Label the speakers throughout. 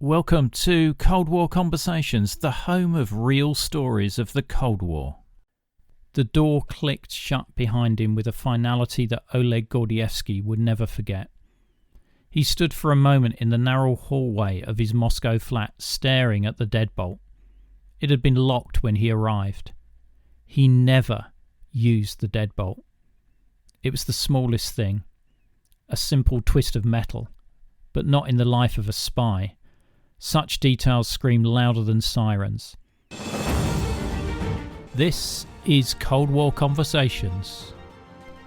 Speaker 1: Welcome to Cold War Conversations, the home of real stories of the Cold War. The door clicked shut behind him with a finality that Oleg Gordievsky would never forget. He stood for a moment in the narrow hallway of his Moscow flat, staring at the deadbolt. It had been locked when he arrived. He never used the deadbolt. It was the smallest thing, a simple twist of metal, but not in the life of a spy. Such details screamed louder than sirens. This is Cold War Conversations.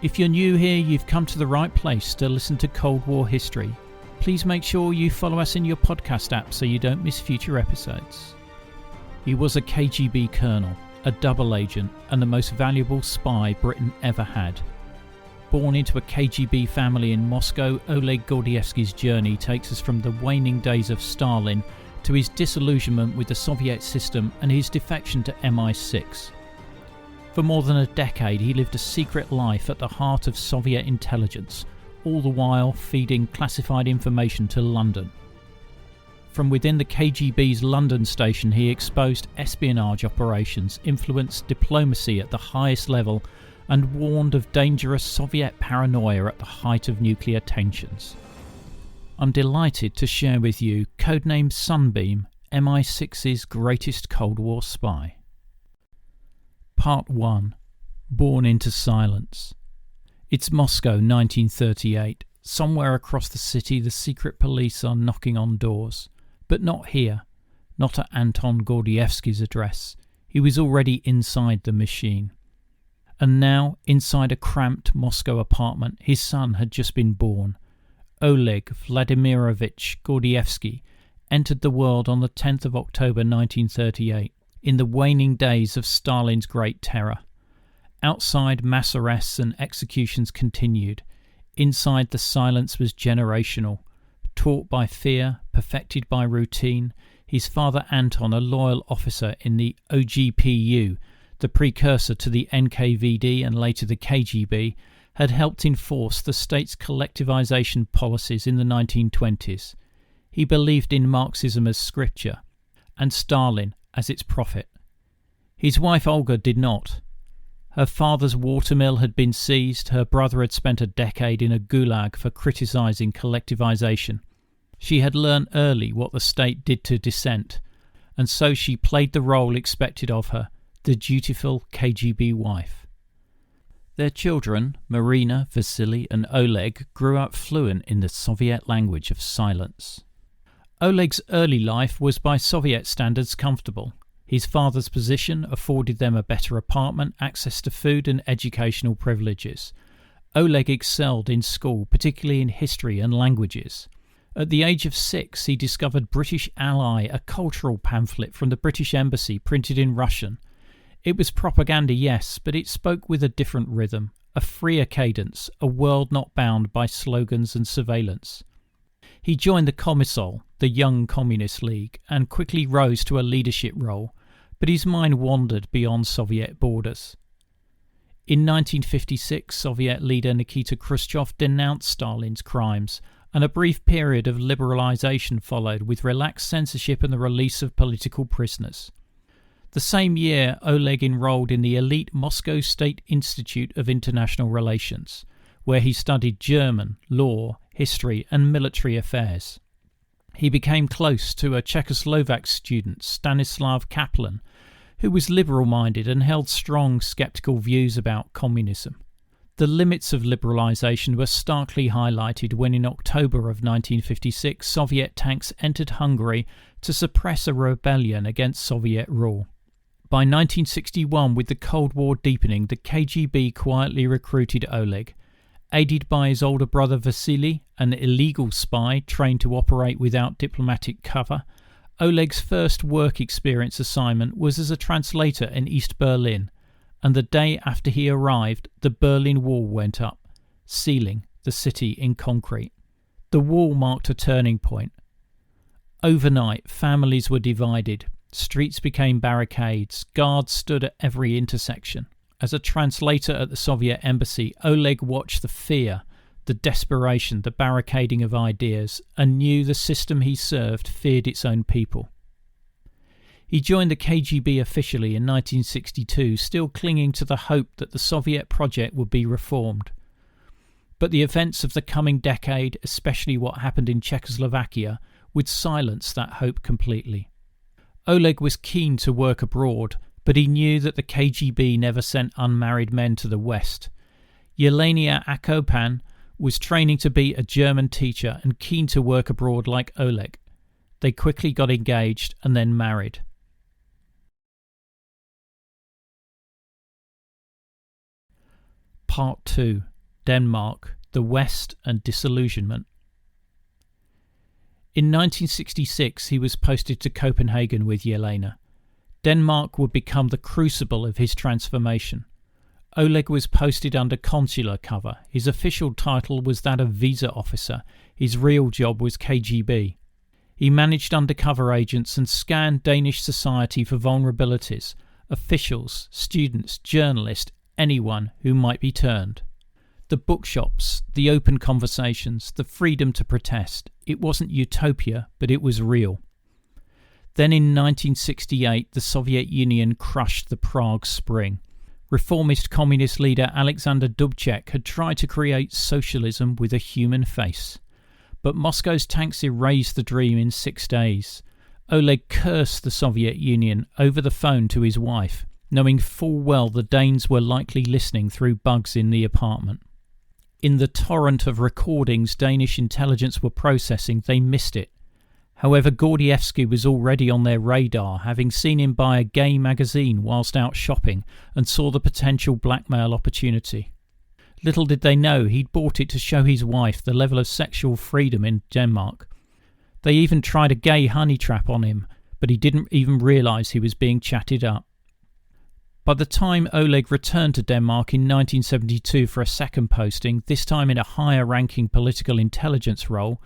Speaker 1: If you're new here, you've come to the right place to listen to Cold War history. Please make sure you follow us in your podcast app so you don't miss future episodes. He was a KGB colonel, a double agent, and the most valuable spy Britain ever had. Born into a KGB family in Moscow, Oleg Gordievsky's journey takes us from the waning days of Stalin to his disillusionment with the Soviet system and his defection to MI6. For more than a decade, he lived a secret life at the heart of Soviet intelligence, all the while feeding classified information to London. From within the KGB's London station, he exposed espionage operations, influenced diplomacy at the highest level, and warned of dangerous Soviet paranoia at the height of nuclear tensions. I'm delighted to share with you Codename Sunbeam, MI6's greatest Cold War spy. Part 1. Born into Silence. It's Moscow, 1938. Somewhere across the city, the secret police are knocking on doors. But not here. Not at Anton Gordievsky's address. He was already inside the machine. And now, inside a cramped Moscow apartment, his son had just been born. Oleg Vladimirovich Gordievsky entered the world on the 10th of October 1938, in the waning days of Stalin's Great Terror. Outside, mass arrests and executions continued. Inside, the silence was generational. Taught by fear, perfected by routine, his father Anton, a loyal officer in the OGPU, the precursor to the NKVD and later the KGB, had helped enforce the state's collectivization policies in the 1920s. He believed in Marxism as scripture, and Stalin as its prophet. His wife Olga did not. Her father's watermill had been seized. Her brother had spent a decade in a gulag for criticizing collectivization. She had learned early what the state did to dissent, and so she played the role expected of her, the dutiful KGB wife. Their children, Marina, Vasily and Oleg, grew up fluent in the Soviet language of silence. Oleg's early life was by Soviet standards comfortable. His father's position afforded them a better apartment, access to food and educational privileges. Oleg excelled in school, particularly in history and languages. At the age of 6, he discovered British Ally, a cultural pamphlet from the British Embassy printed in Russian. It was propaganda, yes, but it spoke with a different rhythm, a freer cadence, a world not bound by slogans and surveillance. He joined the Komsomol, the Young Communist League, and quickly rose to a leadership role, but his mind wandered beyond Soviet borders. In 1956, Soviet leader Nikita Khrushchev denounced Stalin's crimes, and a brief period of liberalization followed with relaxed censorship and the release of political prisoners. The same year, Oleg enrolled in the elite Moscow State Institute of International Relations, where he studied German, law, history and military affairs. He became close to a Czechoslovak student, Stanislav Kaplan, who was liberal-minded and held strong sceptical views about communism. The limits of liberalization were starkly highlighted when in October of 1956 Soviet tanks entered Hungary to suppress a rebellion against Soviet rule. By 1961, with the Cold War deepening, the KGB quietly recruited Oleg. Aided by his older brother Vasily, an illegal spy trained to operate without diplomatic cover, Oleg's first work experience assignment was as a translator in East Berlin, and the day after he arrived, the Berlin Wall went up, sealing the city in concrete. The wall marked a turning point. Overnight, families were divided. Streets became barricades. Guards stood at every intersection. As a translator at the Soviet embassy, Oleg watched the fear, the desperation, the barricading of ideas, and knew the system he served feared its own people. He joined the KGB officially in 1962, still clinging to the hope that the Soviet project would be reformed. But the events of the coming decade, especially what happened in Czechoslovakia, would silence that hope completely. Oleg was keen to work abroad, but he knew that the KGB never sent unmarried men to the West. Yelena Akopan was training to be a German teacher and keen to work abroad like Oleg. They quickly got engaged and then married. Part 2. Denmark, the West and Disillusionment. In 1966 he was posted to Copenhagen with Yelena. Denmark would become the crucible of his transformation. Oleg was posted under consular cover. His official title was that of visa officer. His real job was KGB. He managed undercover agents and scanned Danish society for vulnerabilities, officials, students, journalists, anyone who might be turned. The bookshops, the open conversations, the freedom to protest. It wasn't utopia, but it was real. Then in 1968, the Soviet Union crushed the Prague Spring. Reformist communist leader Alexander Dubček had tried to create socialism with a human face. But Moscow's tanks erased the dream in 6 days. Oleg cursed the Soviet Union over the phone to his wife, knowing full well the Danes were likely listening through bugs in the apartment. In the torrent of recordings Danish intelligence were processing, they missed it. However, Gordievsky was already on their radar, having seen him buy a gay magazine whilst out shopping and saw the potential blackmail opportunity. Little did they know he'd bought it to show his wife the level of sexual freedom in Denmark. They even tried a gay honey trap on him, but he didn't even realise he was being chatted up. By the time Oleg returned to Denmark in 1972 for a second posting, this time in a higher-ranking political intelligence role,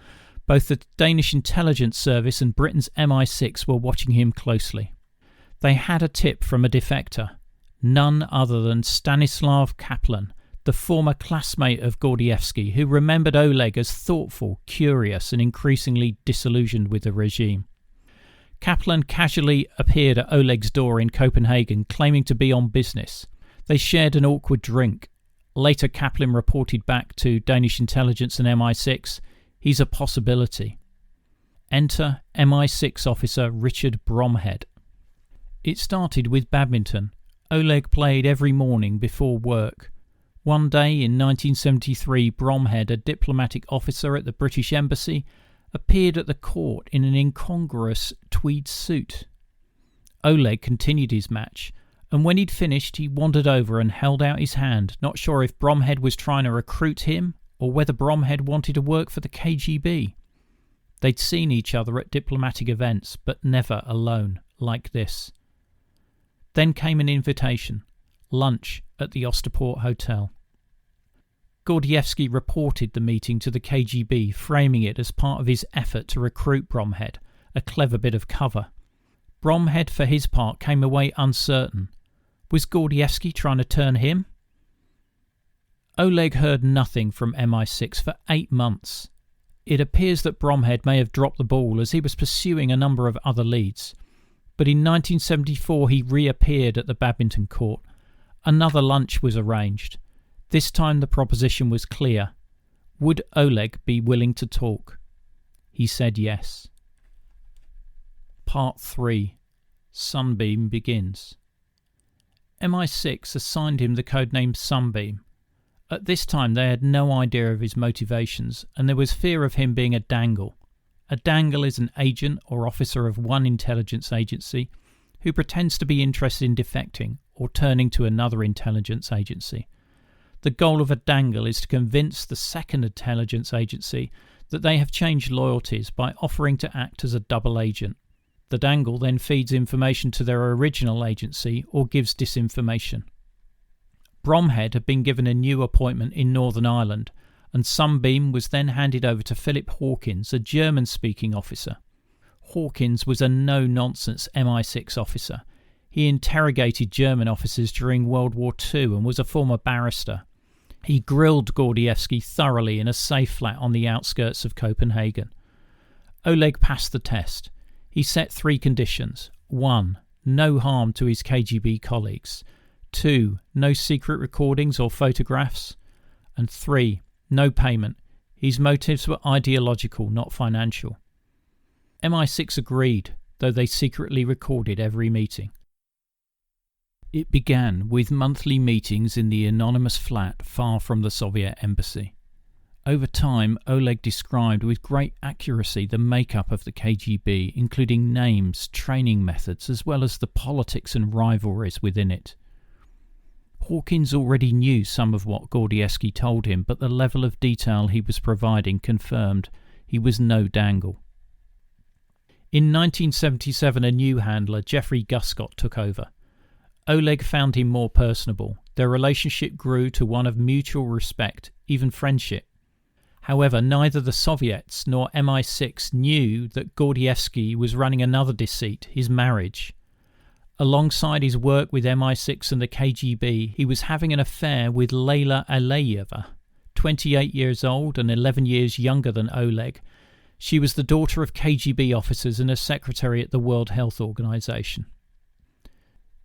Speaker 1: both the Danish intelligence service and Britain's MI6 were watching him closely. They had a tip from a defector, none other than Stanislav Kaplan, the former classmate of Gordievsky, who remembered Oleg as thoughtful, curious, and increasingly disillusioned with the regime. Kaplan casually appeared at Oleg's door in Copenhagen, claiming to be on business. They shared an awkward drink. Later, Kaplan reported back to Danish intelligence and MI6, "He's a possibility." Enter MI6 officer Richard Bromhead. It started with badminton. Oleg played every morning before work. One day in 1973, Bromhead, a diplomatic officer at the British Embassy, appeared at the court in an incongruous tweed suit. Oleg continued his match, and when he'd finished he wandered over and held out his hand, not sure if Bromhead was trying to recruit him or whether Bromhead wanted to work for the KGB. They'd seen each other at diplomatic events, but never alone, like this. Then came an invitation, lunch at the Osterport Hotel. Gordievsky reported the meeting to the KGB, framing it as part of his effort to recruit Bromhead, a clever bit of cover. Bromhead, for his part, came away uncertain. Was Gordievsky trying to turn him? Oleg heard nothing from MI6 for 8 months. It appears that Bromhead may have dropped the ball as he was pursuing a number of other leads. But in 1974 he reappeared at the badminton court. Another lunch was arranged. This time the proposition was clear. Would Oleg be willing to talk? He said yes. Part 3. Sunbeam begins. MI6 assigned him the codename Sunbeam. At this time they had no idea of his motivations, and there was fear of him being a dangle. A dangle is an agent or officer of one intelligence agency who pretends to be interested in defecting or turning to another intelligence agency. The goal of a dangle is to convince the second intelligence agency that they have changed loyalties by offering to act as a double agent. The dangle then feeds information to their original agency or gives disinformation. Bromhead had been given a new appointment in Northern Ireland, and Sunbeam was then handed over to Philip Hawkins, a German-speaking officer. Hawkins was a no-nonsense MI6 officer. He interrogated German officers during World War II and was a former barrister. He grilled Gordievsky thoroughly in a safe flat on the outskirts of Copenhagen. Oleg passed the test. He set 3 conditions. 1. No harm to his KGB colleagues. 2. No secret recordings or photographs. And 3. No payment. His motives were ideological, not financial. MI6 agreed, though they secretly recorded every meeting. It began with monthly meetings in the anonymous flat far from the Soviet embassy. Over time, Oleg described with great accuracy the makeup of the KGB, including names, training methods, as well as the politics and rivalries within it. Hawkins already knew some of what Gordievsky told him, but the level of detail he was providing confirmed he was no dangle. In 1977, a new handler, Jeffrey Guscott, took over. Oleg found him more personable. Their relationship grew to one of mutual respect, even friendship. However, neither the Soviets nor MI6 knew that Gordievsky was running another deceit, his marriage. Alongside his work with MI6 and the KGB, he was having an affair with Layla Aleyeva, 28 years old and 11 years younger than Oleg. She was the daughter of KGB officers and a secretary at the World Health Organization.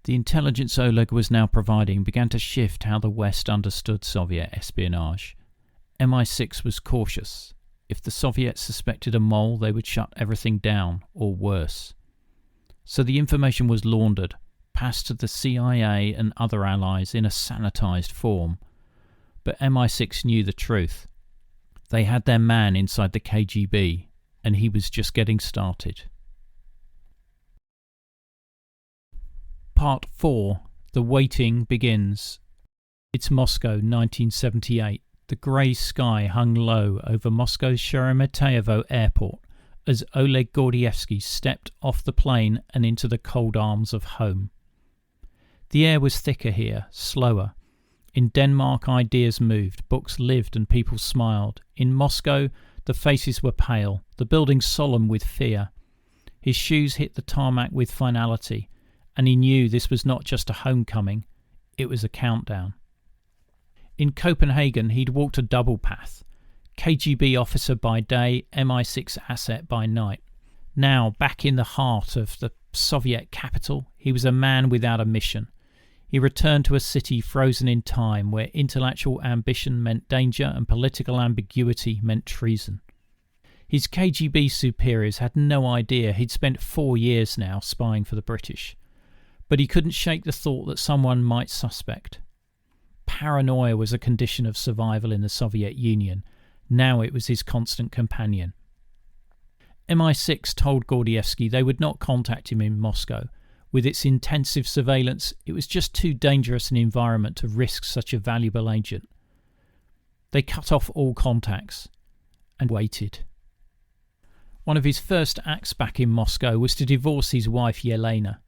Speaker 1: The intelligence Oleg was now providing began to shift how the West understood Soviet espionage. MI6 was cautious. If the Soviets suspected a mole, they would shut everything down, or worse. So the information was laundered, passed to the CIA and other allies in a sanitized form. But MI6 knew the truth. They had their man inside the KGB, and he was just getting started. Part 4. The Waiting begins. It's Moscow, 1978. The grey sky hung low over Moscow's Sheremetyevo airport as Oleg Gordievsky stepped off the plane and into the cold arms of home. The air was thicker here, slower. In Denmark, ideas moved, books lived, and people smiled. In Moscow, the faces were pale, the buildings solemn with fear. His shoes hit the tarmac with finality, and he knew this was not just a homecoming, it was a countdown. In Copenhagen, he'd walked a double path. KGB officer by day, MI6 asset by night. Now, back in the heart of the Soviet capital, he was a man without a mission. He returned to a city frozen in time, where intellectual ambition meant danger and political ambiguity meant treason. His KGB superiors had no idea he'd spent 4 years now spying for the British. But he couldn't shake the thought that someone might suspect. Paranoia was a condition of survival in the Soviet Union. Now it was his constant companion. MI6 told Gordievsky they would not contact him in Moscow. With its intensive surveillance, it was just too dangerous an environment to risk such a valuable agent. They cut off all contacts and waited. One of his first acts back in Moscow was to divorce his wife Yelena.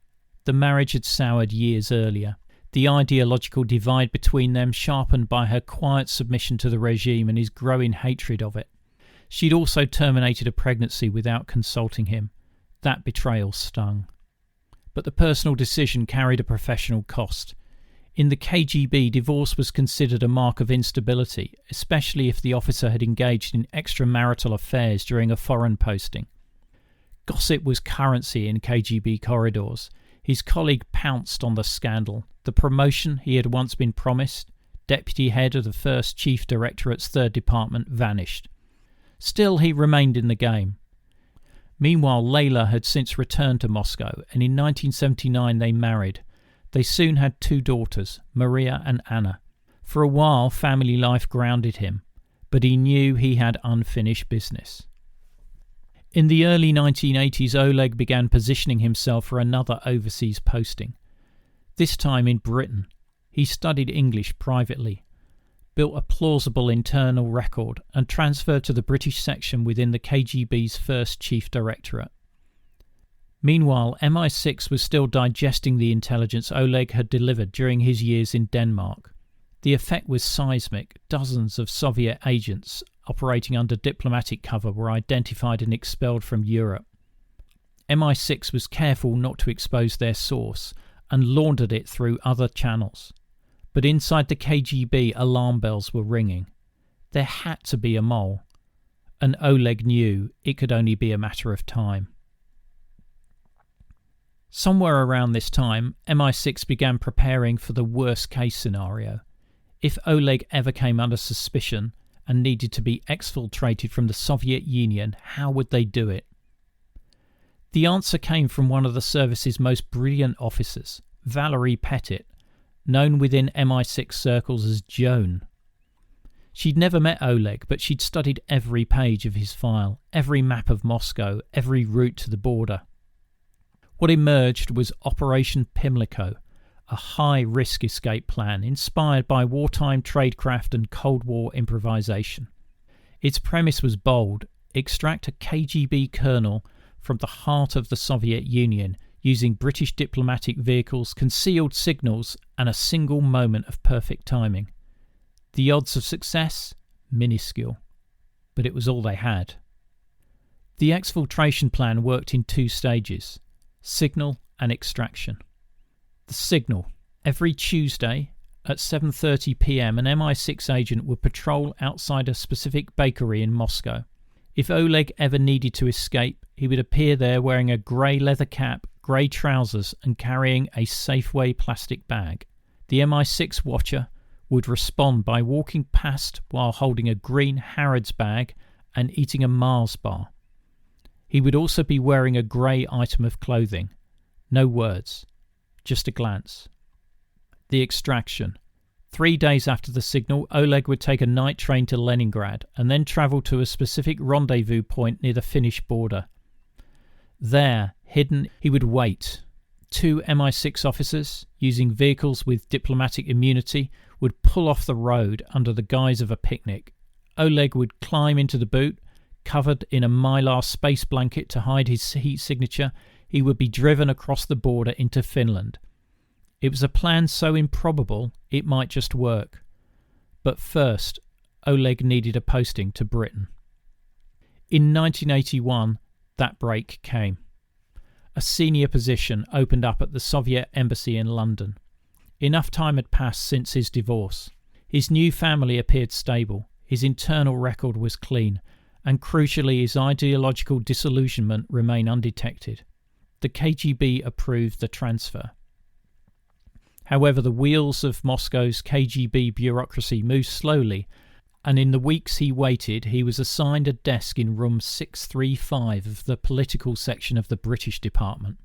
Speaker 1: The marriage had soured years earlier. The ideological divide between them sharpened by her quiet submission to the regime and his growing hatred of it. She'd also terminated a pregnancy without consulting him. That betrayal stung. But the personal decision carried a professional cost. In the KGB, divorce was considered a mark of instability, especially if the officer had engaged in extramarital affairs during a foreign posting. Gossip was currency in KGB corridors. His colleague pounced on the scandal. The promotion he had once been promised, deputy head of the first chief directorate's third department, vanished. Still, he remained in the game. Meanwhile, Layla had since returned to Moscow, and in 1979 they married. They soon had 2 daughters, Maria and Anna. For a while, family life grounded him, but he knew he had unfinished business. In the early 1980s, Oleg began positioning himself for another overseas posting. This time in Britain. He studied English privately, built a plausible internal record, and transferred to the British section within the KGB's first chief directorate. Meanwhile, MI6 was still digesting the intelligence Oleg had delivered during his years in Denmark. The effect was seismic. Dozens of Soviet agents operating under diplomatic cover were identified and expelled from Europe. MI6 was careful not to expose their source and laundered it through other channels. But inside the KGB, alarm bells were ringing. There had to be a mole, and Oleg knew it could only be a matter of time. Somewhere around this time, MI6 began preparing for the worst-case scenario. If Oleg ever came under suspicion and needed to be exfiltrated from the Soviet Union, how would they do it? The answer came from one of the service's most brilliant officers, Valerie Petit, known within MI6 circles as Joan. She'd never met Oleg, but she'd studied every page of his file, every map of Moscow, every route to the border. What emerged was Operation Pimlo, a high-risk escape plan inspired by wartime tradecraft and Cold War improvisation. Its premise was bold: extract a KGB colonel from the heart of the Soviet Union using British diplomatic vehicles, concealed signals, and a single moment of perfect timing. The odds of success? Minuscule. But it was all they had. The exfiltration plan worked in two stages: signal and extraction. The signal. Every Tuesday at 7:30 p.m. an MI6 agent would patrol outside a specific bakery in Moscow. If Oleg ever needed to escape, he would appear there wearing a grey leather cap, grey trousers, and carrying a Safeway plastic bag. The MI6 watcher would respond by walking past while holding a green Harrods bag and eating a Mars bar. He would also be wearing a grey item of clothing. No words, just a glance. The extraction. 3 days after the signal, Oleg would take a night train to Leningrad and then travel to a specific rendezvous point near the Finnish border. There, hidden, he would wait. 2 MI6 officers, using vehicles with diplomatic immunity, would pull off the road under the guise of a picnic. Oleg would climb into the boot. Covered in a mylar space blanket to hide his heat signature, he would be driven across the border into Finland. It was a plan so improbable it might just work. But first, Oleg needed a posting to Britain. In 1981, that break came. A senior position opened up at the Soviet embassy in London. Enough time had passed since his divorce. His new family appeared stable, his internal record was clean, and crucially his ideological disillusionment remained undetected. The KGB approved the transfer. However, the wheels of Moscow's KGB bureaucracy moved slowly, and in the weeks he waited, he was assigned a desk in room 635 of the political section of the British department.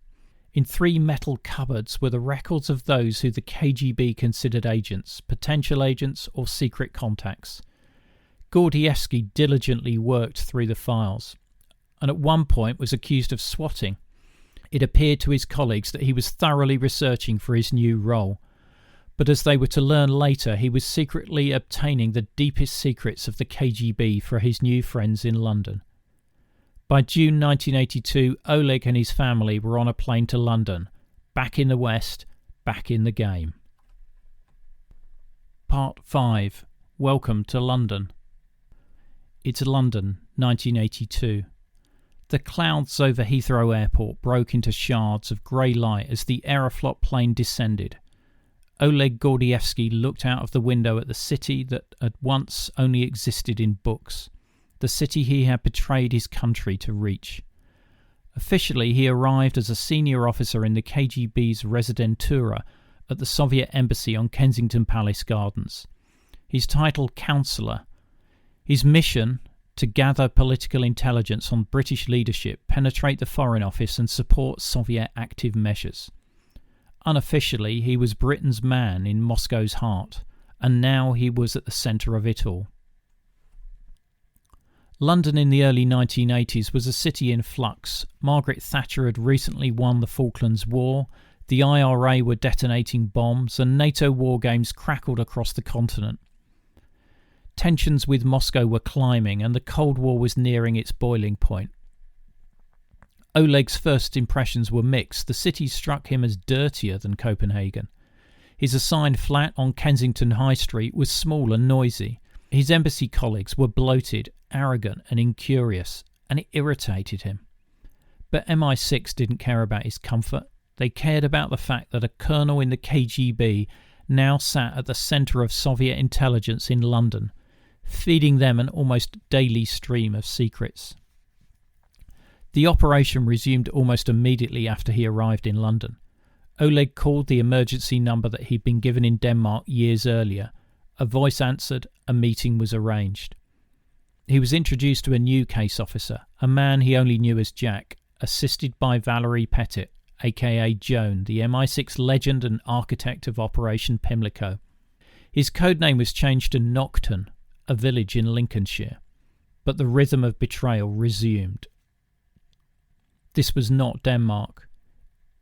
Speaker 1: In 3 metal cupboards were the records of those who the KGB considered agents, potential agents, or secret contacts. Gordievsky diligently worked through the files, and at one point was accused of swatting. It appeared to his colleagues that he was thoroughly researching for his new role, but as they were to learn later, he was secretly obtaining the deepest secrets of the KGB for his new friends in London. By June 1982, Oleg and his family were on a plane to London, back in the West, back in the game. Part 5. Welcome to London. It's London, 1982. The clouds over Heathrow Airport broke into shards of grey light as the Aeroflot plane descended. Oleg Gordievsky looked out of the window at the city that had once only existed in books, the city he had betrayed his country to reach. Officially, he arrived as a senior officer in the KGB's Residentura at the Soviet Embassy on Kensington Palace Gardens. His title, Counsellor. His mission, to gather political intelligence on British leadership, penetrate the Foreign Office and support Soviet active measures. Unofficially, he was Britain's man in Moscow's heart, and now he was at the centre of it all. London in the early 1980s was a city in flux. Margaret Thatcher had recently won the Falklands War, the IRA were detonating bombs, and NATO war games crackled across the continent. Tensions with Moscow were climbing, and the Cold War was nearing its boiling point. Oleg's first impressions were mixed. The city struck him as dirtier than Copenhagen. His assigned flat on Kensington High Street was small and noisy. His embassy colleagues were bloated, arrogant and incurious, and it irritated him. But MI6 didn't care about his comfort. They cared about the fact that a colonel in the KGB now sat at the centre of Soviet intelligence in London, feeding them an almost daily stream of secrets. The operation resumed almost immediately after he arrived in London. Oleg called the emergency number that he'd been given in Denmark years earlier. A voice answered, a meeting was arranged. He was introduced to a new case officer, a man he only knew as Jack, assisted by Valerie Pettit, aka Joan, the MI6 legend and architect of Operation Pimlo. His codename was changed to Nocturne, a village in Lincolnshire, but the rhythm of betrayal resumed. This was not Denmark.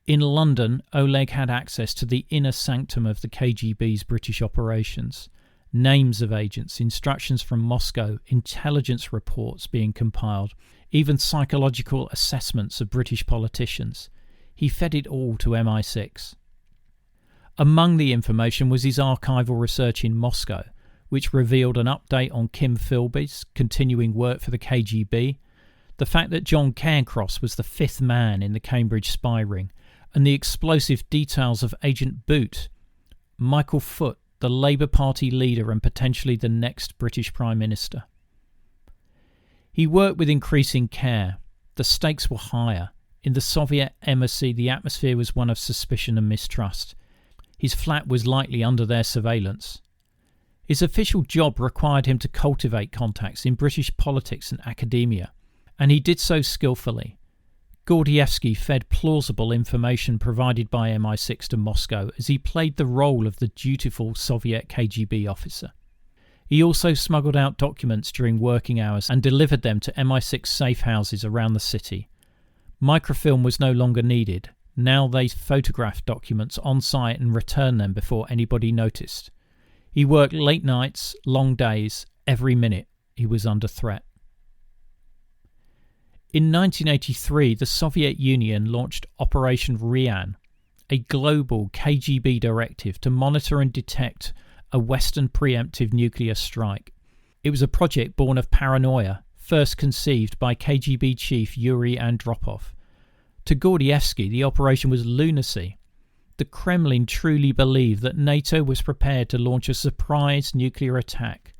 Speaker 1: In London, Oleg had access to the inner sanctum of the KGB's British operations. Names of agents, instructions from Moscow, intelligence reports being compiled, even psychological assessments of British politicians. He fed it all to MI6. Among the information was his archival research in Moscow, which revealed an update on Kim Philby's continuing work for the KGB, the fact that John Cairncross was the fifth man in the Cambridge spy ring, and the explosive details of Agent Boot, Michael Foot, the Labour Party leader and potentially the next British Prime Minister. He worked with increasing care. The stakes were higher. In the Soviet embassy, the atmosphere was one of suspicion and mistrust. His flat was likely under their surveillance. His official job required him to cultivate contacts in British politics and academia, and he did so skillfully. Gordievsky fed plausible information provided by MI6 to Moscow as he played the role of the dutiful Soviet KGB officer. He also smuggled out documents during working hours and delivered them to MI6 safe houses around the city. Microfilm was no longer needed. Now they photographed documents on site and returned them before anybody noticed. He worked late nights, long days, every minute he was under threat. In 1983, the Soviet Union launched Operation Rian, a global KGB directive to monitor and detect a Western preemptive nuclear strike. It was a project born of paranoia, first conceived by KGB chief Yuri Andropov. To Gordievsky, the operation was lunacy. The Kremlin truly believed that NATO was prepared to launch a surprise nuclear attack.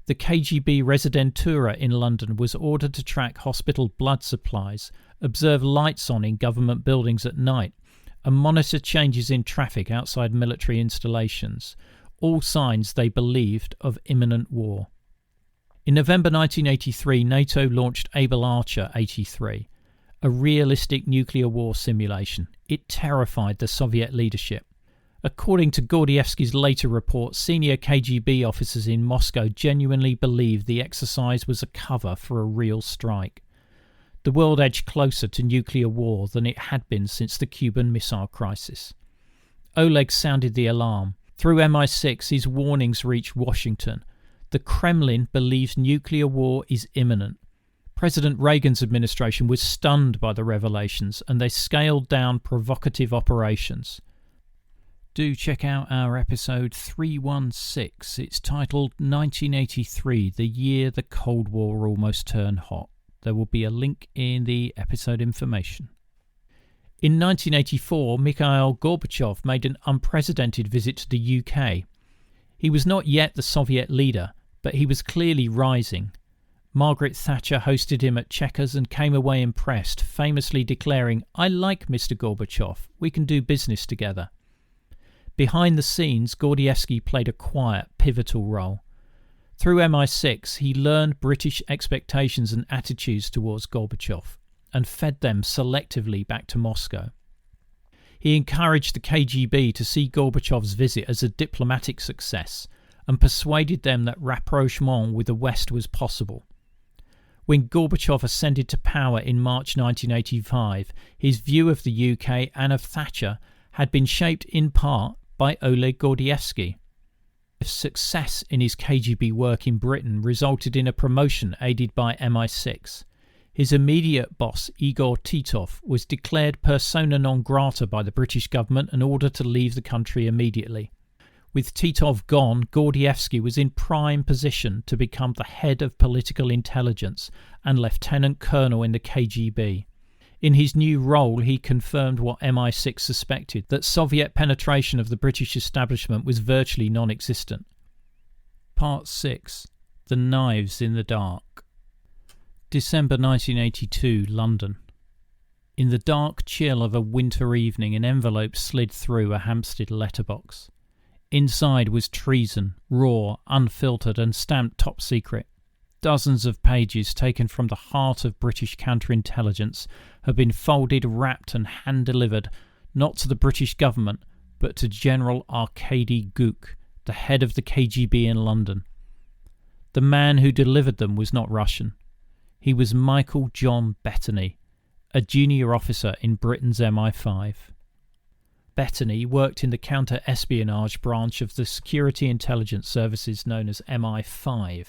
Speaker 1: The KGB Residentura in London was ordered to track hospital blood supplies, observe lights on in government buildings at night, and monitor changes in traffic outside military installations, all signs they believed of imminent war. In November 1983, NATO launched Able Archer 83, a realistic nuclear war simulation. It terrified the Soviet leadership. According to Gordievsky's later report, senior KGB officers in Moscow genuinely believed the exercise was a cover for a real strike. The world edged closer to nuclear war than it had been since the Cuban Missile Crisis. Oleg sounded the alarm. Through MI6, his warnings reached Washington. The Kremlin believes nuclear war is imminent. President Reagan's administration was stunned by the revelations, and they scaled down provocative operations. Do check out our episode 316. It's titled 1983, the year the Cold War almost turned hot. There will be a link in the episode information. In 1984, Mikhail Gorbachev made an unprecedented visit to the UK. He was not yet the Soviet leader, but he was clearly rising. Margaret Thatcher hosted him at Chequers and came away impressed, famously declaring, "I like Mr. Gorbachev. We can do business together." Behind the scenes, Gordievsky played a quiet, pivotal role. Through MI6, he learned British expectations and attitudes towards Gorbachev and fed them selectively back to Moscow. He encouraged the KGB to see Gorbachev's visit as a diplomatic success and persuaded them that rapprochement with the West was possible. When Gorbachev ascended to power in March 1985, his view of the UK and of Thatcher had been shaped in part by Oleg Gordievsky. Success in his KGB work in Britain resulted in a promotion aided by MI6. His immediate boss, Igor Titov, was declared persona non grata by the British government and ordered to leave the country immediately. With Titov gone, Gordievsky was in prime position to become the head of political intelligence and lieutenant colonel in the KGB. In his new role, he confirmed what MI6 suspected, that Soviet penetration of the British establishment was virtually non-existent. Part 6. The Knives in the Dark. December 1982, London. In the dark chill of a winter evening, an envelope slid through a Hampstead letterbox. Inside was treason, raw, unfiltered and stamped top secret. Dozens of pages taken from the heart of British counterintelligence have been folded, wrapped and hand-delivered, not to the British government, but to General Arkady Guk, the head of the KGB in London. The man who delivered them was not Russian. He was Michael John Bettany, a junior officer in Britain's MI5. Bettany worked in the counter-espionage branch of the security intelligence services known as MI5.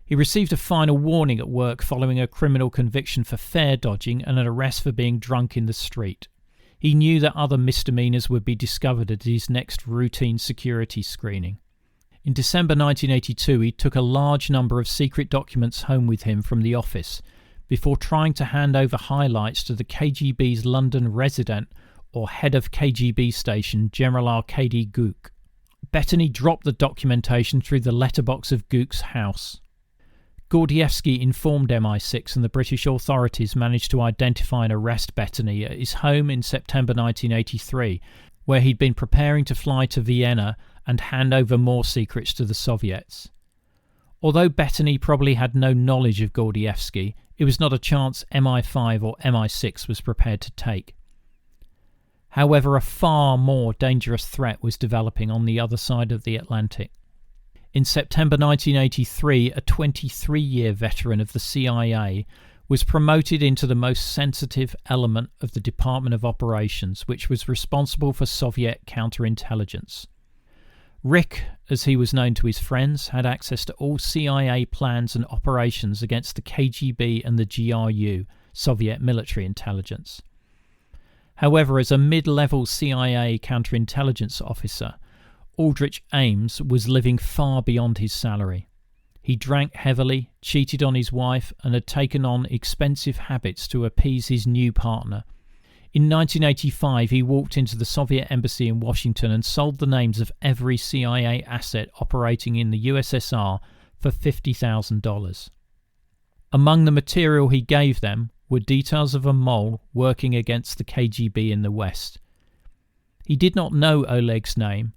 Speaker 1: He received a final warning at work following a criminal conviction for fare dodging and an arrest for being drunk in the street. He knew that other misdemeanours would be discovered at his next routine security screening. In December 1982, he took a large number of secret documents home with him from the office before trying to hand over highlights to the KGB's London resident or head of KGB station, General Arkady Guk. Bettany dropped the documentation through the letterbox of Guk's house. Gordievsky informed MI6 and the British authorities managed to identify and arrest Bettany at his home in September 1983, where he'd been preparing to fly to Vienna and hand over more secrets to the Soviets. Although Bettany probably had no knowledge of Gordievsky, it was not a chance MI5 or MI6 was prepared to take. However, a far more dangerous threat was developing on the other side of the Atlantic. In September 1983, a 23-year veteran of the CIA was promoted into the most sensitive element of the Department of Operations, which was responsible for Soviet counterintelligence. Rick, as he was known to his friends, had access to all CIA plans and operations against the KGB and the GRU, Soviet military intelligence. However, as a mid-level CIA counterintelligence officer, Aldrich Ames was living far beyond his salary. He drank heavily, cheated on his wife, and had taken on expensive habits to appease his new partner. In 1985, he walked into the Soviet embassy in Washington and sold the names of every CIA asset operating in the USSR for $50,000. Among the material he gave them were details of a mole working against the KGB in the West. He did not know Oleg's name,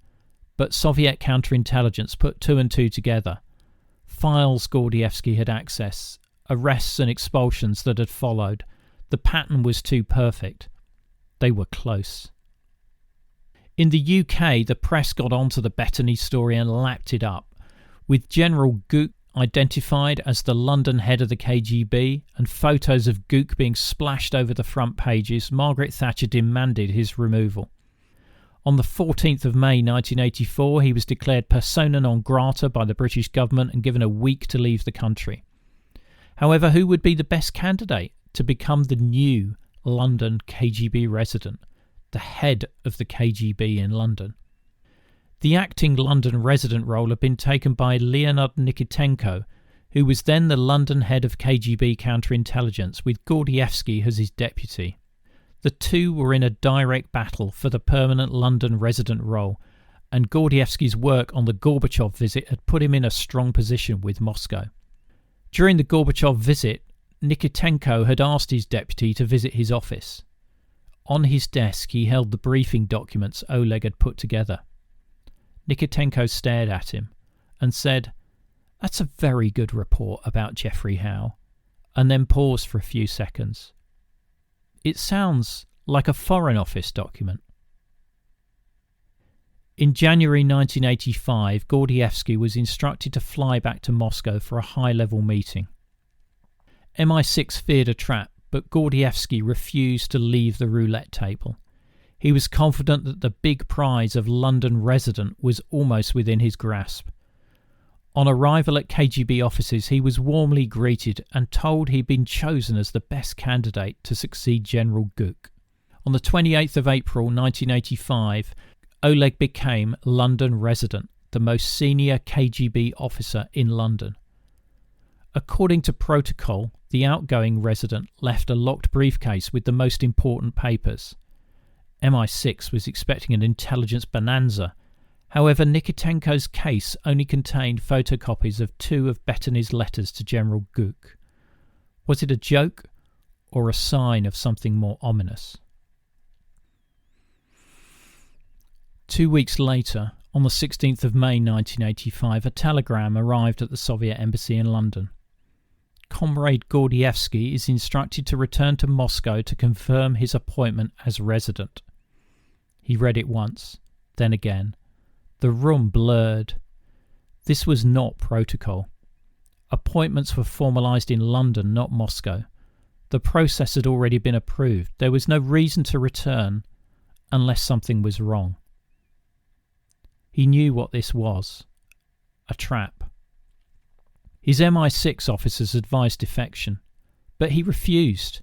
Speaker 1: but Soviet counterintelligence put two and two together. Files Gordievsky had access, arrests and expulsions that had followed. The pattern was too perfect. They were close. In the UK, the press got onto the Bettany story and lapped it up, with General Guk identified as the London head of the KGB and photos of Guk being splashed over the front pages. Margaret Thatcher demanded his removal. On the 14th of May 1984, he was declared persona non grata by the British government and given a week to leave the country. However, who would be the best candidate to become the new London KGB resident, the head of the KGB in London? The acting London resident role had been taken by Leonid Nikitenko, who was then the London head of KGB counterintelligence, with Gordievsky as his deputy. The two were in a direct battle for the permanent London resident role, and Gordievsky's work on the Gorbachev visit had put him in a strong position with Moscow. During the Gorbachev visit, Nikitenko had asked his deputy to visit his office. On his desk he held the briefing documents Oleg had put together. Nikitenko stared at him and said, "That's a very good report about Geoffrey Howe," and then paused for a few seconds. "It sounds like a Foreign Office document." In January 1985, Gordievsky was instructed to fly back to Moscow for a high-level meeting. MI6 feared a trap, but Gordievsky refused to leave the roulette table. He was confident that the big prize of London resident was almost within his grasp. On arrival at KGB offices, he was warmly greeted and told he'd been chosen as the best candidate to succeed General Guk. On the 28th of April 1985, Oleg became London resident, the most senior KGB officer in London. According to protocol, The outgoing resident left a locked briefcase with the most important papers. MI6 was expecting an intelligence bonanza. However, Nikitenko's case only contained photocopies of 2 of Bettany's letters to General Guk. Was it a joke or a sign of something more ominous? 2 weeks later, on the 16th of May 1985, a telegram arrived at the Soviet embassy in London. Comrade Gordievsky is instructed to return to Moscow to confirm his appointment as resident. He read it once, then again. The room blurred. This was not protocol. Appointments were formalised in London, not Moscow. The process had already been approved. There was no reason to return unless something was wrong. He knew what this was. A trap. His MI6 officers advised defection, but he refused.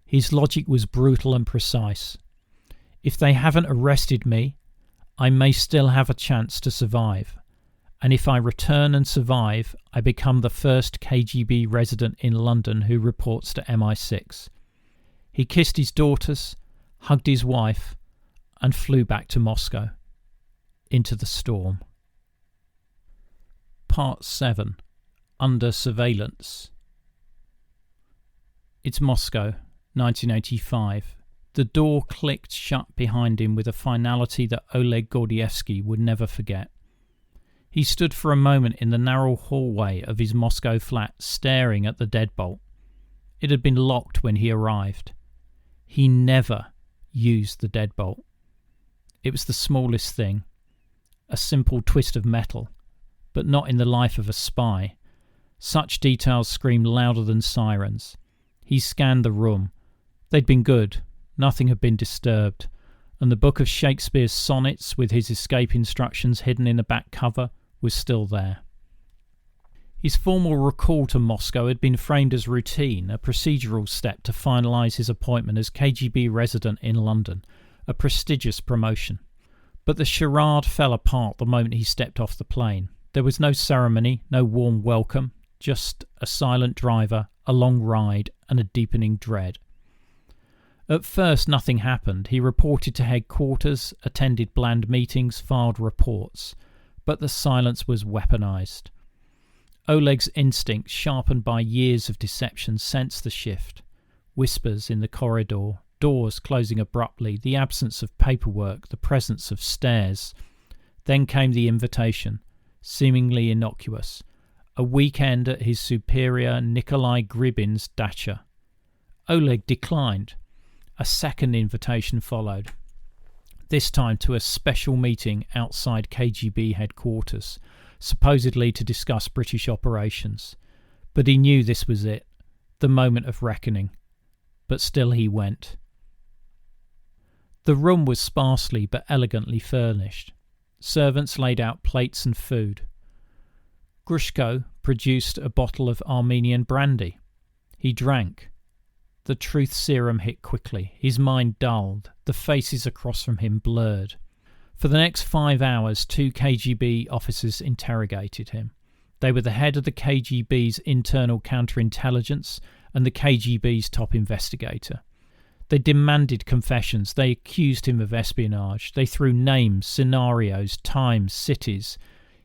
Speaker 1: His logic was brutal and precise. If they haven't arrested me, I may still have a chance to survive. And if I return and survive, I become the first KGB resident in London who reports to MI6. He kissed his daughters, hugged his wife, and flew back to Moscow. Into the storm. Part 7. Under Surveillance. It's Moscow, 1985. The door clicked shut behind him with a finality that Oleg Gordievsky would never forget. He stood for a moment in the narrow hallway of his Moscow flat, staring at the deadbolt. It had been locked when he arrived. He never used the deadbolt. It was the smallest thing. A simple twist of metal, but not in the life of a spy. Such details screamed louder than sirens. He scanned the room. They'd been good. Nothing had been disturbed. And the book of Shakespeare's sonnets, with his escape instructions hidden in the back cover, was still there. His formal recall to Moscow had been framed as routine, a procedural step to finalise his appointment as KGB resident in London, a prestigious promotion. But the charade fell apart the moment he stepped off the plane. There was no ceremony, no warm welcome, just a silent driver, a long ride, and a deepening dread. At first, nothing happened. He reported to headquarters, attended bland meetings, filed reports. But the silence was weaponized. Oleg's instinct, sharpened by years of deception, sensed the shift. Whispers in the corridor, doors closing abruptly, the absence of paperwork, the presence of stairs. Then came the invitation, seemingly innocuous. A weekend at his superior Nikolai Gribin's dacha. Oleg declined. A second invitation followed. This time to a special meeting outside KGB headquarters, supposedly to discuss British operations. But he knew this was it, the moment of reckoning. But still he went. The room was sparsely but elegantly furnished. Servants laid out plates and food. Grushko produced a bottle of Armenian brandy. He drank. The truth serum hit quickly. His mind dulled. The faces across from him blurred. For the next 5 hours, 2 KGB officers interrogated him. They were the head of the KGB's internal counterintelligence and the KGB's top investigator. They demanded confessions. They accused him of espionage. They threw names, scenarios, times, cities.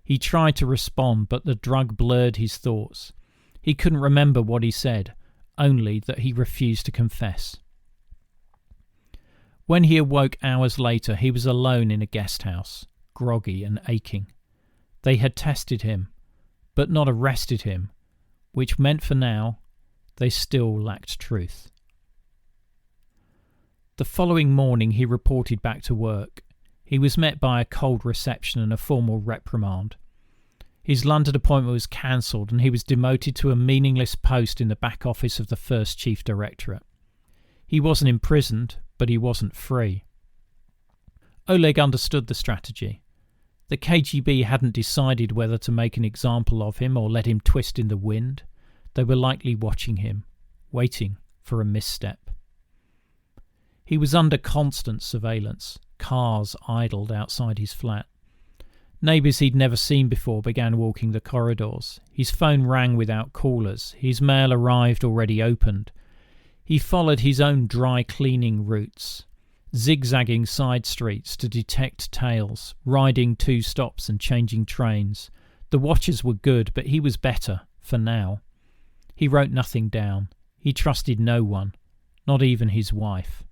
Speaker 1: He tried to respond, but the drug blurred his thoughts. He couldn't remember what he said, only that he refused to confess. When he awoke hours later, he was alone in a guest house, groggy and aching. They had tested him, but not arrested him, which meant for now they still lacked truth. The following morning he reported back to work. He was met by a cold reception and a formal reprimand. His London appointment was cancelled and he was demoted to a meaningless post in the back office of the First Chief Directorate. He wasn't imprisoned, but he wasn't free. Oleg understood the strategy. The KGB hadn't decided whether to make an example of him or let him twist in the wind. They were likely watching him, waiting for a misstep. He was under constant surveillance. Cars idled outside his flat. Neighbours he'd never seen before began walking the corridors. His phone rang without callers. His mail arrived already opened. He followed his own dry cleaning routes, zigzagging side streets to detect tails, riding 2 stops and changing trains. The watches were good, but he was better, for now. He wrote nothing down. He trusted no one, not even his wife.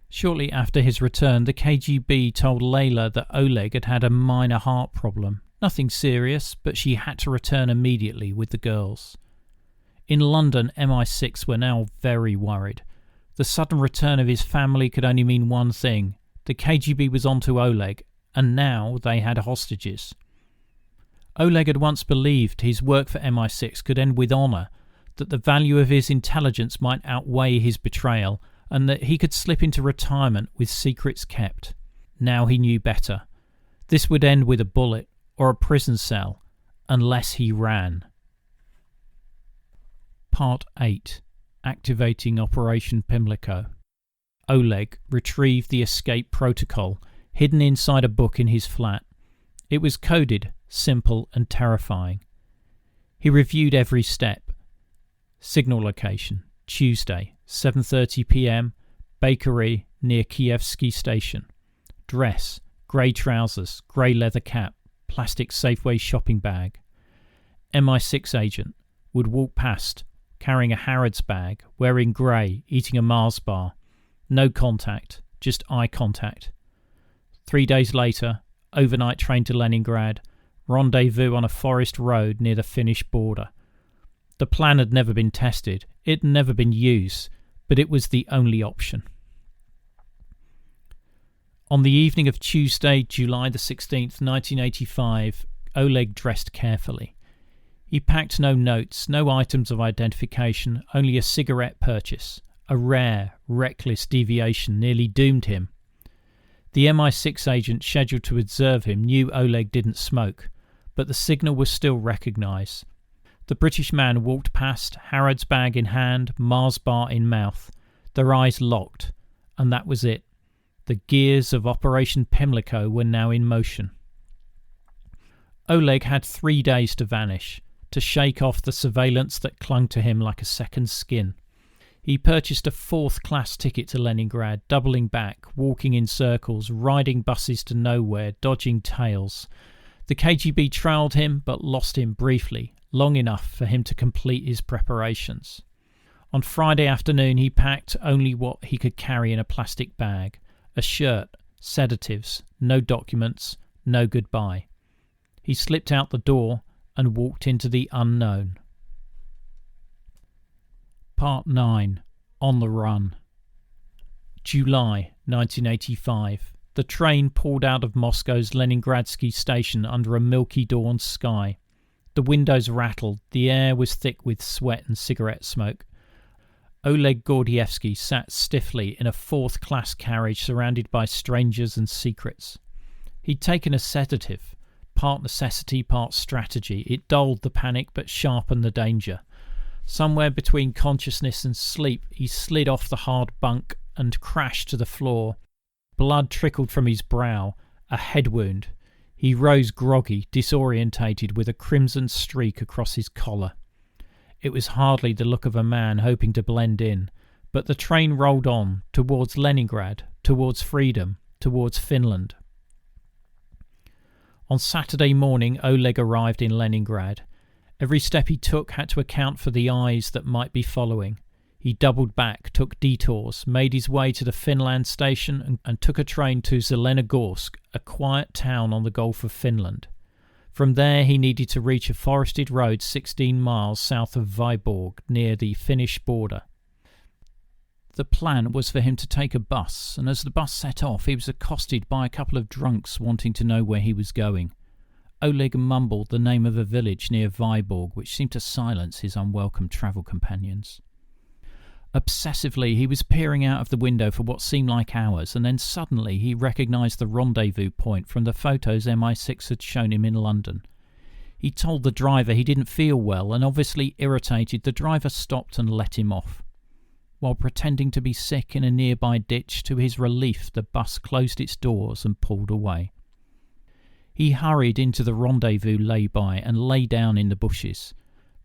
Speaker 1: Shortly after his return, the KGB told Layla that Oleg had had a minor heart problem. Nothing serious, but she had to return immediately with the girls. In London, MI6 were now very worried. The sudden return of his family could only mean one thing. The KGB was onto Oleg, and now they had hostages. Oleg had once believed his work for MI6 could end with honour, that the value of his intelligence might outweigh his betrayal, and that he could slip into retirement with secrets kept. Now he knew better. This would end with a bullet or a prison cell, unless he ran. Part 8. Activating Operation Pimlo. Oleg retrieved the escape protocol, hidden inside a book in his flat. It was coded, simple and terrifying. He reviewed every step. Signal location, Tuesday, 7:30 p.m, bakery near Kievsky station. Dress, grey trousers, grey leather cap, plastic Safeway shopping bag. MI6 agent would walk past, carrying a Harrods bag, wearing grey, eating a Mars bar. No contact, just eye contact. 3 days later, overnight train to Leningrad, rendezvous on a forest road near the Finnish border. The plan had never been tested, it had never been used, but it was the only option. On the evening of Tuesday, July the 16th, 1985, Oleg dressed carefully. He packed no notes, no items of identification, only a cigarette purchase. A rare, reckless deviation nearly doomed him. The MI6 agent scheduled to observe him knew Oleg didn't smoke, but the signal was still recognised. The British man walked past, Harrods bag in hand, Mars bar in mouth, their eyes locked, and that was it. The gears of Operation Pimlo were now in motion. Oleg had 3 days to vanish, to shake off the surveillance that clung to him like a second skin. He purchased a 4th-class ticket to Leningrad, doubling back, walking in circles, riding buses to nowhere, dodging tails. The KGB trailed him, but lost him briefly, long enough for him to complete his preparations. On Friday afternoon, he packed only what he could carry in a plastic bag: a shirt, sedatives, no documents, no goodbye. He slipped out the door and walked into the unknown. Part 9. On the Run. July 1985. The train pulled out of Moscow's Leningradsky station under a milky dawn sky. The windows rattled, the air was thick with sweat and cigarette smoke. Oleg Gordievsky sat stiffly in a 4th-class carriage surrounded by strangers and secrets. He'd taken a sedative, part necessity, part strategy. It dulled the panic but sharpened the danger. Somewhere between consciousness and sleep, he slid off the hard bunk and crashed to the floor. Blood trickled from his brow, a head wound. He rose groggy, disorientated, with a crimson streak across his collar. It was hardly the look of a man hoping to blend in, but the train rolled on, towards Leningrad, towards freedom, towards Finland. On Saturday morning, Oleg arrived in Leningrad. Every step he took had to account for the eyes that might be following. He doubled back, took detours, made his way to the Finland station and took a train to Zelenogorsk, a quiet town on the Gulf of Finland. From there he needed to reach a forested road 16 miles south of Vyborg, near the Finnish border. The plan was for him to take a bus, and as the bus set off he was accosted by a couple of drunks wanting to know where he was going. Oleg mumbled the name of a village near Vyborg, which seemed to silence his unwelcome travel companions. Obsessively, he was peering out of the window for what seemed like hours, and then suddenly he recognised the rendezvous point from the photos MI6 had shown him in London. He told the driver he didn't feel well, and obviously irritated, the driver stopped and let him off. While pretending to be sick in a nearby ditch, to his relief, the bus closed its doors and pulled away. He hurried into the rendezvous lay-by and lay down in the bushes.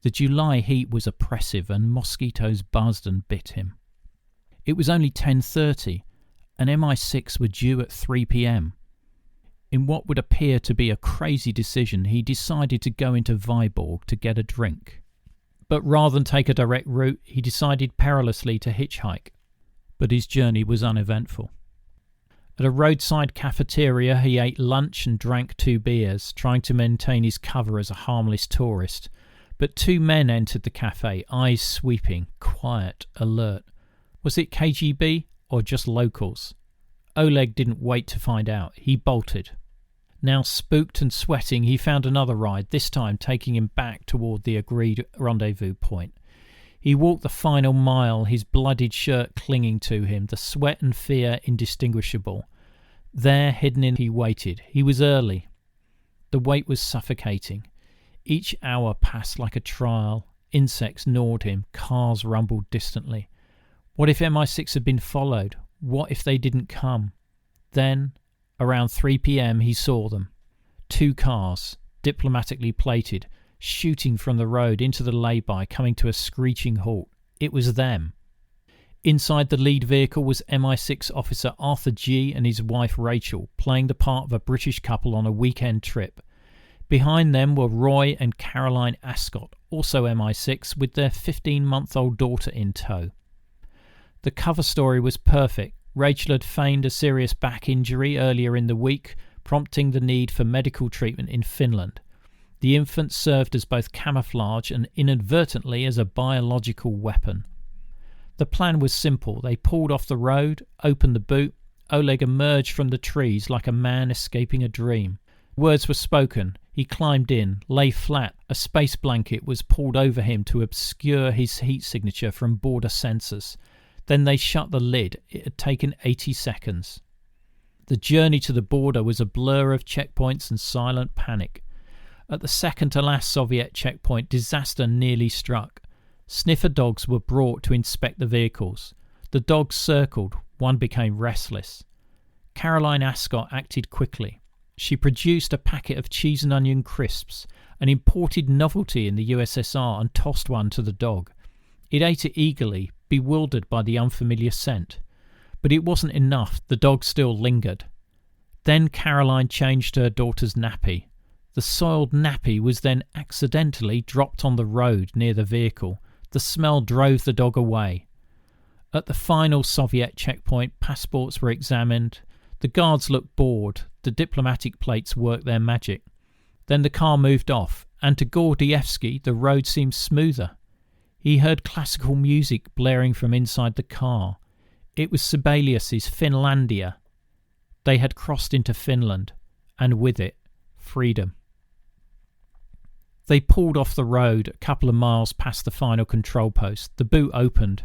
Speaker 1: The July heat was oppressive and mosquitoes buzzed and bit him. It was only 10:30, and MI6 were due at 3 p.m. In what would appear to be a crazy decision, he decided to go into Viborg to get a drink. But rather than take a direct route, he decided perilously to hitchhike. But his journey was uneventful. At a roadside cafeteria, he ate lunch and drank 2 beers, trying to maintain his cover as a harmless tourist. But 2 men entered the cafe, eyes sweeping, quiet, alert. Was it KGB or just locals? Oleg didn't wait to find out. He bolted. Now spooked and sweating, he found another ride, this time taking him back toward the agreed rendezvous point. He walked the final mile, his bloodied shirt clinging to him, the sweat and fear indistinguishable. There, hidden in, he waited. He was early. The wait was suffocating. Each hour passed like a trial. Insects gnawed him. Cars rumbled distantly. What if MI6 had been followed? What if they didn't come? Then, around 3 p.m, he saw them. 2 cars, diplomatically plated, shooting from the road into the lay-by, coming to a screeching halt. It was them. Inside the lead vehicle was MI6 officer Arthur G. and his wife Rachel, playing the part of a British couple on a weekend trip. Behind them were Roy and Caroline Ascot, also MI6, with their 15-month-old daughter in tow. The cover story was perfect. Rachel had feigned a serious back injury earlier in the week, prompting the need for medical treatment in Finland. The infant served as both camouflage and inadvertently as a biological weapon. The plan was simple. They pulled off the road, opened the boot. Oleg emerged from the trees like a man escaping a dream. Words were spoken. He climbed in, lay flat. A space blanket was pulled over him to obscure his heat signature from border sensors. Then they shut the lid. It had taken 80 seconds. The journey to the border was a blur of checkpoints and silent panic. At the second-to-last Soviet checkpoint, disaster nearly struck. Sniffer dogs were brought to inspect the vehicles. The dogs circled. One became restless. Caroline Ascot acted quickly. She produced a packet of cheese and onion crisps, an imported novelty in the USSR, and tossed one to the dog. It ate it eagerly, bewildered by the unfamiliar scent. But it wasn't enough. The dog still lingered. Then Caroline changed her daughter's nappy. The soiled nappy was then accidentally dropped on the road near the vehicle. The smell drove the dog away. At the final Soviet checkpoint, passports were examined. The guards looked bored. The diplomatic plates worked their magic. Then the car moved off, and to Gordievsky the road seemed smoother. He heard classical music blaring from inside the car. It was Sibelius's Finlandia. They had crossed into Finland, and with it, freedom. They pulled off the road a couple of miles past the final control post. The boot opened.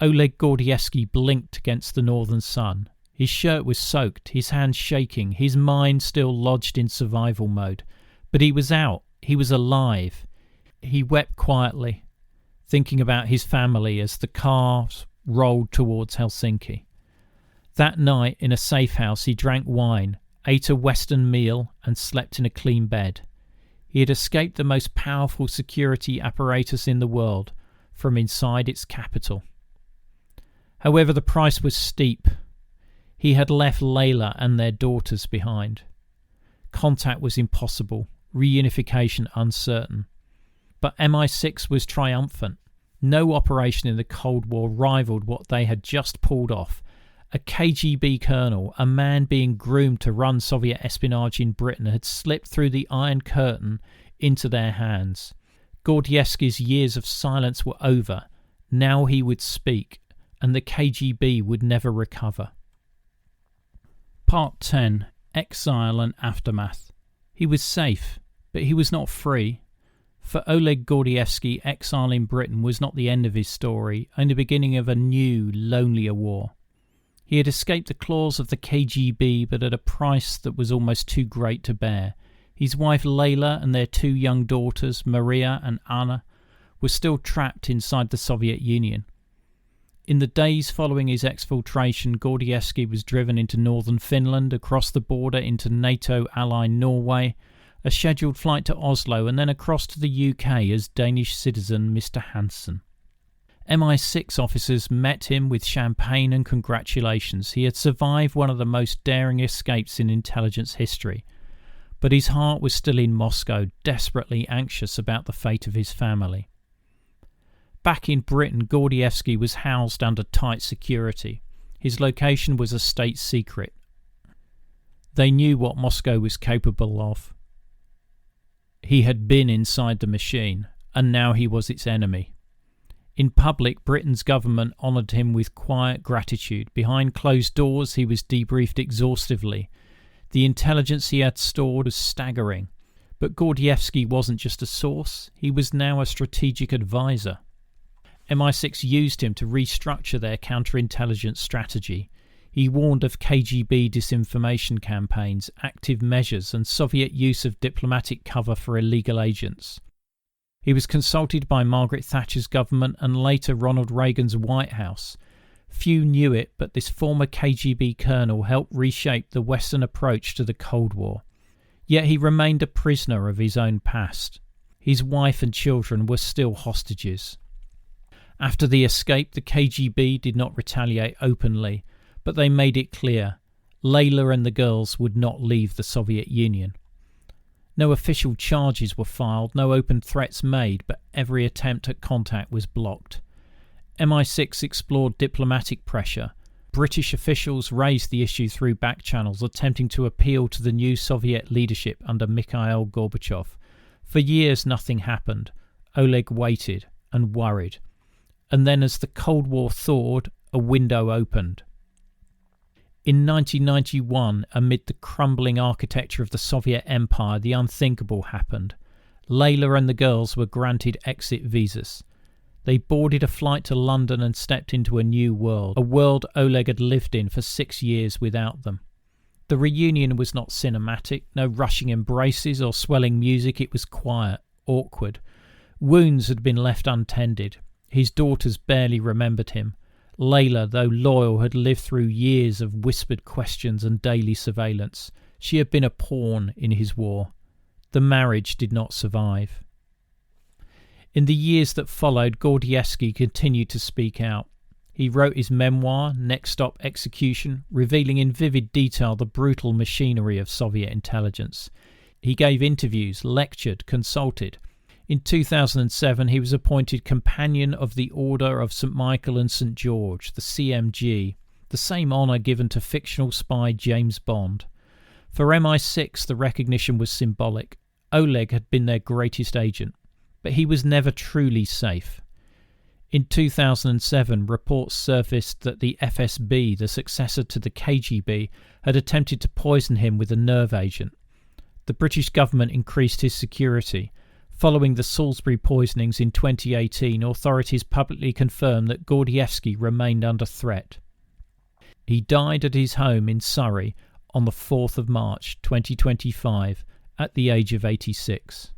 Speaker 1: Oleg Gordievsky blinked against the northern sun. His shirt was soaked, his hands shaking, his mind still lodged in survival mode. But he was out. He was alive. He wept quietly, thinking about his family as the cars rolled towards Helsinki. That night, in a safe house, he drank wine, ate a Western meal, and slept in a clean bed. He had escaped the most powerful security apparatus in the world from inside its capital. However, the price was steep. He had left Layla and their daughters behind. Contact was impossible, reunification uncertain. But MI6 was triumphant. No operation in the Cold War rivaled what they had just pulled off. A KGB colonel, a man being groomed to run Soviet espionage in Britain, had slipped through the Iron Curtain into their hands. Gordievsky's years of silence were over. Now he would speak, and the KGB would never recover. Part 10. Exile and Aftermath. He was safe, but he was not free. For Oleg Gordievsky, exile in Britain was not the end of his story, only the beginning of a new, lonelier war. He had escaped the claws of the KGB, but at a price that was almost too great to bear. His wife Layla and their 2 young daughters, Maria and Anna, were still trapped inside the Soviet Union. In the days following his exfiltration, Gordievsky was driven into northern Finland, across the border into NATO ally Norway, a scheduled flight to Oslo, and then across to the UK as Danish citizen Mr. Hansen. MI6 officers met him with champagne and congratulations. He had survived one of the most daring escapes in intelligence history. But his heart was still in Moscow, desperately anxious about the fate of his family. Back in Britain, Gordievsky was housed under tight security. His location was a state secret. They knew what Moscow was capable of. He had been inside the machine, and now he was its enemy. In public, Britain's government honoured him with quiet gratitude. Behind closed doors, he was debriefed exhaustively. The intelligence he had stored was staggering. But Gordievsky wasn't just a source, he was now a strategic advisor. MI6 used him to restructure their counterintelligence strategy. He warned of KGB disinformation campaigns, active measures, and Soviet use of diplomatic cover for illegal agents. He was consulted by Margaret Thatcher's government and later Ronald Reagan's White House. Few knew it, but this former KGB colonel helped reshape the Western approach to the Cold War. Yet he remained a prisoner of his own past. His wife and children were still hostages. After the escape, the KGB did not retaliate openly, but they made it clear Layla and the girls would not leave the Soviet Union. No official charges were filed, no open threats made, but every attempt at contact was blocked. MI6 explored diplomatic pressure. British officials raised the issue through back channels, attempting to appeal to the new Soviet leadership under Mikhail Gorbachev. For years nothing happened. Oleg waited and worried. And then as the Cold War thawed, a window opened. In 1991, amid the crumbling architecture of the Soviet Empire, the unthinkable happened. Layla and the girls were granted exit visas. They boarded a flight to London and stepped into a new world, a world Oleg had lived in for 6 years without them. The reunion was not cinematic, no rushing embraces or swelling music. It was quiet, awkward. Wounds had been left untended. His daughters barely remembered him. Layla, though loyal, had lived through years of whispered questions and daily surveillance. She had been a pawn in his war. The marriage did not survive. In the years that followed, Gordievsky continued to speak out. He wrote his memoir, Next Stop Execution, revealing in vivid detail the brutal machinery of Soviet intelligence. He gave interviews, lectured, consulted. In 2007, he was appointed Companion of the Order of St. Michael and St. George, the CMG, the same honour given to fictional spy James Bond. For MI6, the recognition was symbolic. Oleg had been their greatest agent, but he was never truly safe. In 2007, reports surfaced that the FSB, the successor to the KGB, had attempted to poison him with a nerve agent. The British government increased his security. Following the Salisbury poisonings in 2018, authorities publicly confirmed that Gordievsky remained under threat. He died at his home in Surrey on the 4th of March 2025 at the age of 86.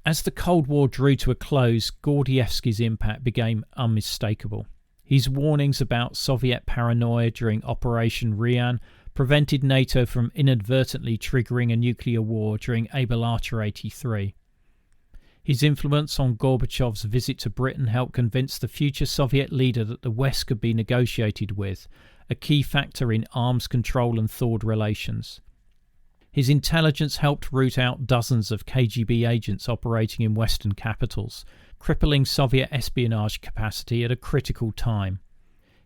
Speaker 1: As the Cold War drew to a close, Gordievsky's impact became unmistakable. His warnings about Soviet paranoia during Operation Rian prevented NATO from inadvertently triggering a nuclear war during Able Archer 83. His influence on Gorbachev's visit to Britain helped convince the future Soviet leader that the West could be negotiated with, a key factor in arms control and thawed relations. His intelligence helped root out dozens of KGB agents operating in Western capitals, crippling Soviet espionage capacity at a critical time.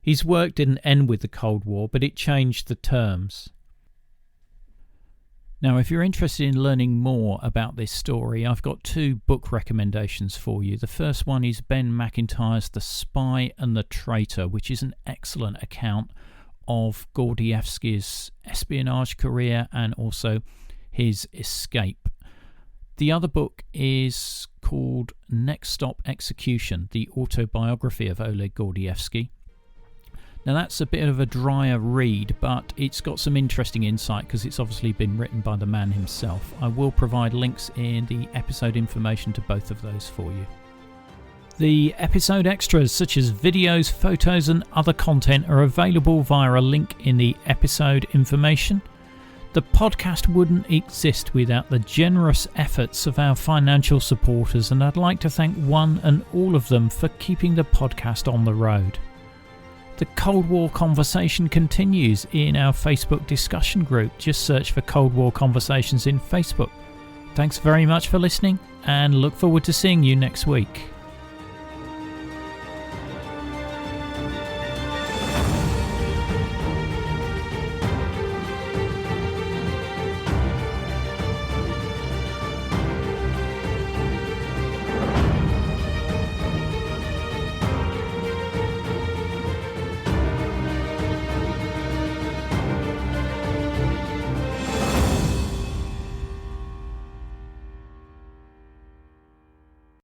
Speaker 1: His work didn't end with the Cold War, but it changed the terms. Now, if you're interested in learning more about this story, I've got 2 book recommendations for you. The first one is Ben McIntyre's The Spy and the Traitor, which is an excellent account of Gordievsky's espionage career and also his escape. The other book is called Next Stop Execution, the autobiography of Oleg Gordievsky. Now that's a bit of a drier read, but it's got some interesting insight because it's obviously been written by the man himself. I will provide links in the episode information to both of those for you. The episode extras such as videos, photos and other content are available via a link in the episode information. The podcast wouldn't exist without the generous efforts of our financial supporters, and I'd like to thank one and all of them for keeping the podcast on the road. The Cold War conversation continues in our Facebook discussion group. Just search for Cold War Conversations in Facebook. Thanks very much for listening and look forward to seeing you next week.